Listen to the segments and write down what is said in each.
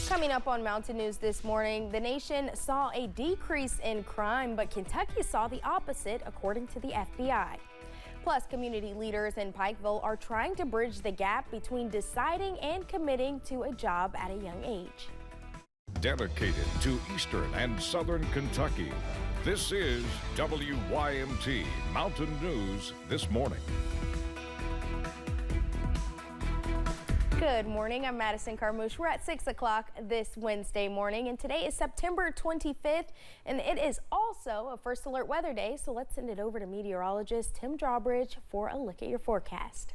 Coming up on Mountain News this morning, the nation saw a decrease in crime, but Kentucky saw the opposite, according to the FBI. Plus, community leaders in Pikeville are trying to bridge the gap between deciding and committing to a job at a young age. Dedicated to Eastern and Southern Kentucky, this is WYMT Mountain News This Morning. Good morning, I'm Madison Carmouche. We're at 6 o'clock this Wednesday morning, and today is September 25th, and it is also a First Alert Weather Day, so let's send it over to meteorologist Tim Drawbridge for a look at your forecast.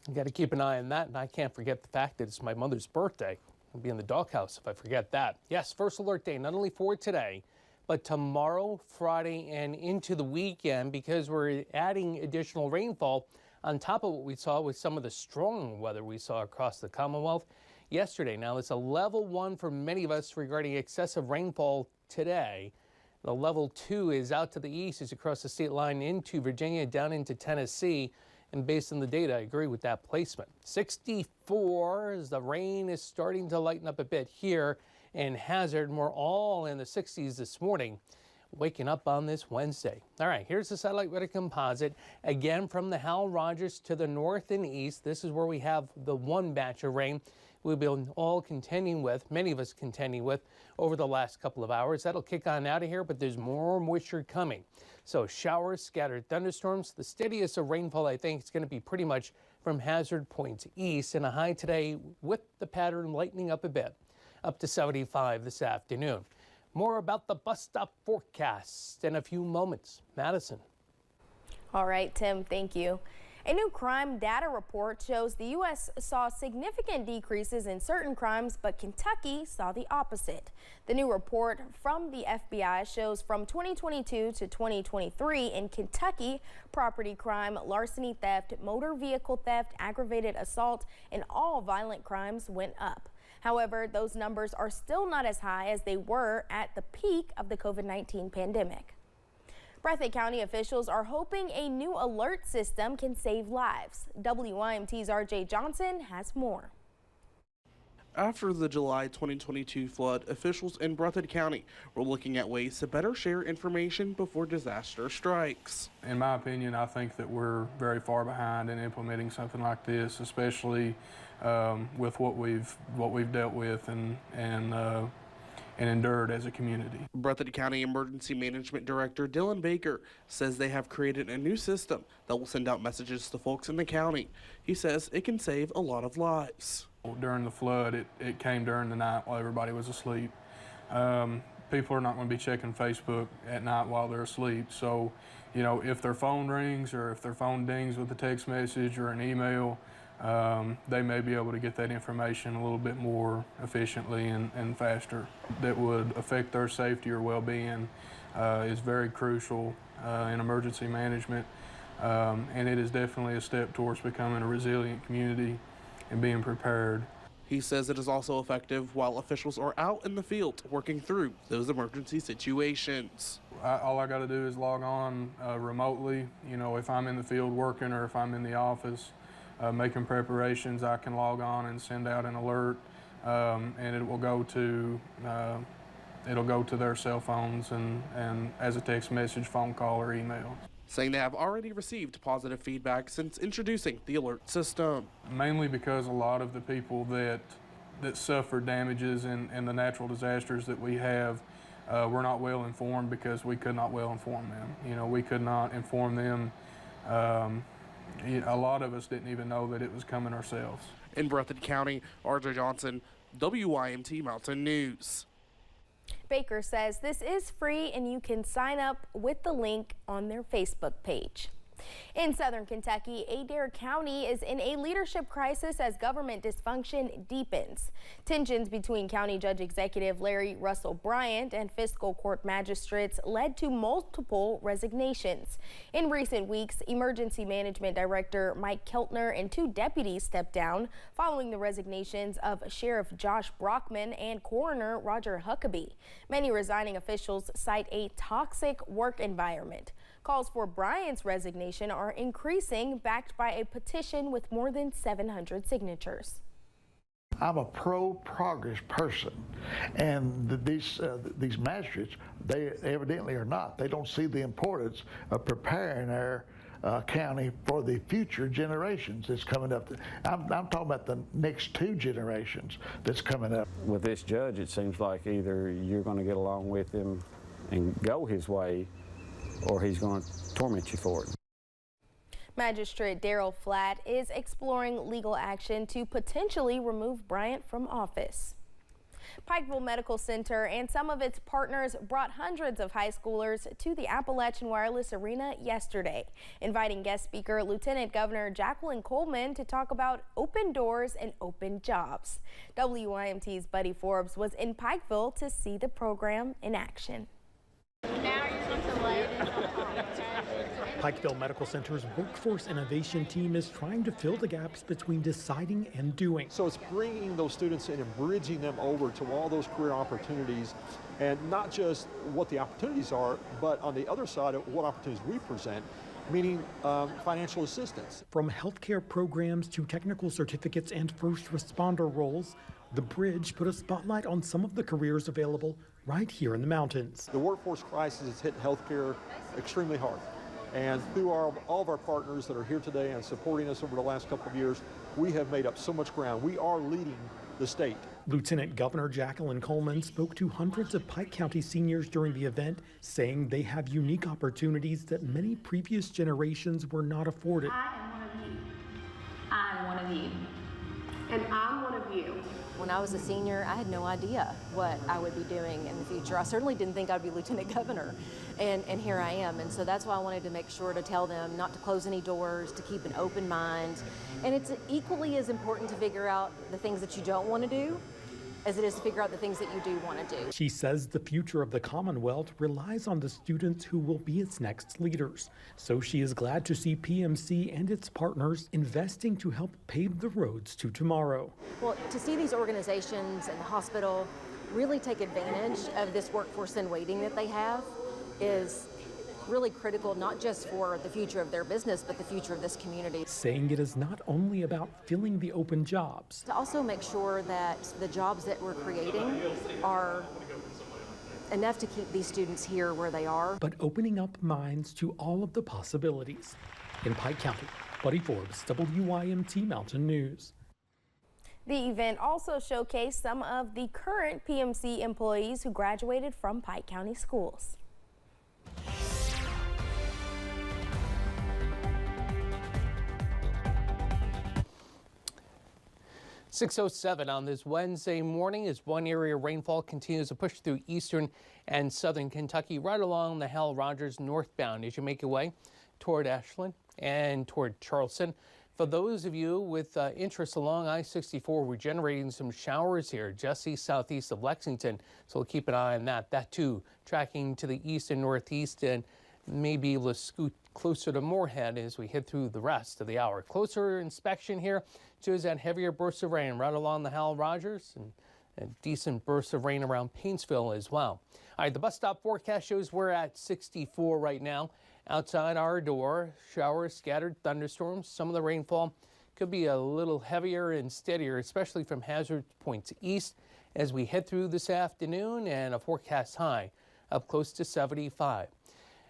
You got to keep an eye on that, and I can't forget the fact that it's my mother's birthday. I'll be in the doghouse if I forget that. Yes, First Alert Day, not only for today, but tomorrow, Friday, and into the weekend, because we're adding additional rainfall on top of what we saw with some of the strong weather we saw across the Commonwealth yesterday. Now, it's a level 1 for many of us regarding excessive rainfall today. The level 2 is out to the east, is across the state line into Virginia, down into Tennessee. And based on the data, I agree with that placement. 64 as the rain is starting to lighten up a bit here in Hazard. And we're all in the 60s this morning, waking up on this Wednesday. All right, here's the satellite weather composite. Again, from the Hal Rogers to the north and east, this is where we have the one batch of rain we've been all contending with, many of us contending with, over the last couple of hours. That'll kick on out of here, but there's more moisture coming. So showers, scattered thunderstorms. The steadiest of rainfall, I think, is going to be pretty much from Hazard Point east, and a high today with the pattern lightening up a bit, up to 75 this afternoon. More about the bus stop forecast in a few moments. Madison. All right, Tim, thank you. A new crime data report shows the U.S. saw significant decreases in certain crimes, but Kentucky saw the opposite. The new report from the FBI shows from 2022 to 2023 in Kentucky, property crime, larceny theft, motor vehicle theft, aggravated assault, and all violent crimes went up. However, those numbers are still not as high as they were at the peak of the COVID-19 pandemic. Breathitt County officials are hoping a new alert system can save lives. WYMT's RJ Johnson has more. After the July 2022 flood, officials in Breathitt County were looking at ways to better share information before disaster strikes. In my opinion, I think that we're very far behind in implementing something like this, especially with what we've dealt with and endured as a community. Breathitt County Emergency Management Director Dylan Baker says they have created a new system that will send out messages to folks in the county. He says it can save a lot of lives. During the flood, it came during the night while everybody was asleep. People are not going to be checking Facebook at night while they're asleep. So, you know, if their phone rings or if their phone dings with a text message or an email, they may be able to get that information a little bit more efficiently and faster. That would affect their safety or well-being is very crucial in emergency management, and it is definitely a step towards becoming a resilient community and being prepared. He says it is also effective while officials are out in the field working through those emergency situations. All I got to do is log on remotely. You know, if I'm in the field working or if I'm in the office making preparations, I can log on and send out an alert, and it will go to their cell phones and as a text message, phone call, or email. Saying they have already received positive feedback since introducing the alert system. Mainly because a lot of the people that suffered damages in the natural disasters that we have were not well informed because we could not well inform them. You know, we could not inform them. A lot of us didn't even know that it was coming ourselves. In Breathitt County, RJ Johnson, WYMT Mountain News. Baker says this is free and you can sign up with the link on their Facebook page. In southern Kentucky, Adair County is in a leadership crisis as government dysfunction deepens. Tensions between County Judge Executive Larry Russell Bryant and fiscal court magistrates led to multiple resignations. In recent weeks, Emergency Management Director Mike Keltner and 2 deputies stepped down following the resignations of Sheriff Josh Brockman and Coroner Roger Huckabee. Many resigning officials cite a toxic work environment. Calls for Bryant's resignation are increasing, backed by a petition with more than 700 signatures. I'm a pro-progress person, and these magistrates, they evidently are not. They don't see the importance of preparing our county for the future generations that's coming up. I'm talking about the next 2 generations that's coming up. With this judge, it seems like either you're going to get along with him and go his way, or he's going to torment you for it. Magistrate Daryl Flatt is exploring legal action to potentially remove Bryant from office. Pikeville Medical Center and some of its partners brought hundreds of high schoolers to the Appalachian Wireless Arena yesterday, inviting guest speaker Lieutenant Governor Jacqueline Coleman to talk about open doors and open jobs. WYMT's Buddy Forbes was in Pikeville to see the program in action. Pikeville Medical Center's Workforce Innovation Team is trying to fill the gaps between deciding and doing. So it's bringing those students in and bridging them over to all those career opportunities, and not just what the opportunities are, but on the other side of what opportunities we present, meaning financial assistance. From healthcare programs to technical certificates and first responder roles, the bridge put a spotlight on some of the careers available right here in the mountains. The workforce crisis has hit healthcare extremely hard. And through all of our partners that are here today and supporting us over the last couple of years, we have made up so much ground. We are leading the state. Lieutenant Governor Jacqueline Coleman spoke to hundreds of Pike County seniors during the event, saying they have unique opportunities that many previous generations were not afforded. I am one of you. I'm one of you. And I'm one of you. When I was a senior, I had no idea what I would be doing in the future. I certainly didn't think I'd be lieutenant governor, and here I am. And so that's why I wanted to make sure to tell them not to close any doors, to keep an open mind. And it's equally as important to figure out the things that you don't want to do as it is to figure out the things that you do want to do. She says the future of the Commonwealth relies on the students who will be its next leaders. So she is glad to see PMC and its partners investing to help pave the roads to tomorrow. Well, to see these organizations and the hospital really take advantage of this workforce in waiting that they have is really critical, not just for the future of their business, but the future of this community. Saying it is not only about filling the open jobs. To also make sure that the jobs that we're creating are enough to keep these students here where they are. But opening up minds to all of the possibilities. In Pike County, Buddy Forbes, WYMT Mountain News. The event also showcased some of the current PMC employees who graduated from Pike County schools. .607 on this Wednesday morning as one area of rainfall continues to push through eastern and southern Kentucky right along the Hal Rogers northbound as you make your way toward Ashland and toward Charleston. For those of you with interest along I-64, we're generating some showers here just southeast of Lexington, so we'll keep an eye on that. That too tracking to the east and northeast and may be able to scoot closer to Moorhead as we head through the rest of the hour. Closer inspection here shows that heavier bursts of rain right along the Hal Rogers and decent bursts of rain around Paintsville as well. All right, the bus stop forecast shows we're at 64 right now. Outside our door, showers, scattered thunderstorms. Some of the rainfall could be a little heavier and steadier, especially from hazard points east as we head through this afternoon, and a forecast high up close to 75.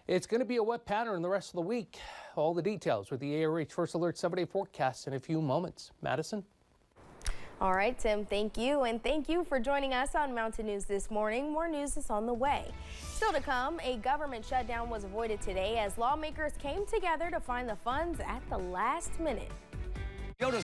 It's going to be a wet pattern the rest of the week. All the details with the ARH First Alert 7-day forecast in a few moments. Madison? All right, Tim, thank you. And thank you for joining us on Mountain News this morning. More news is on the way. Still to come, a government shutdown was avoided today as lawmakers came together to find the funds at the last minute. Go to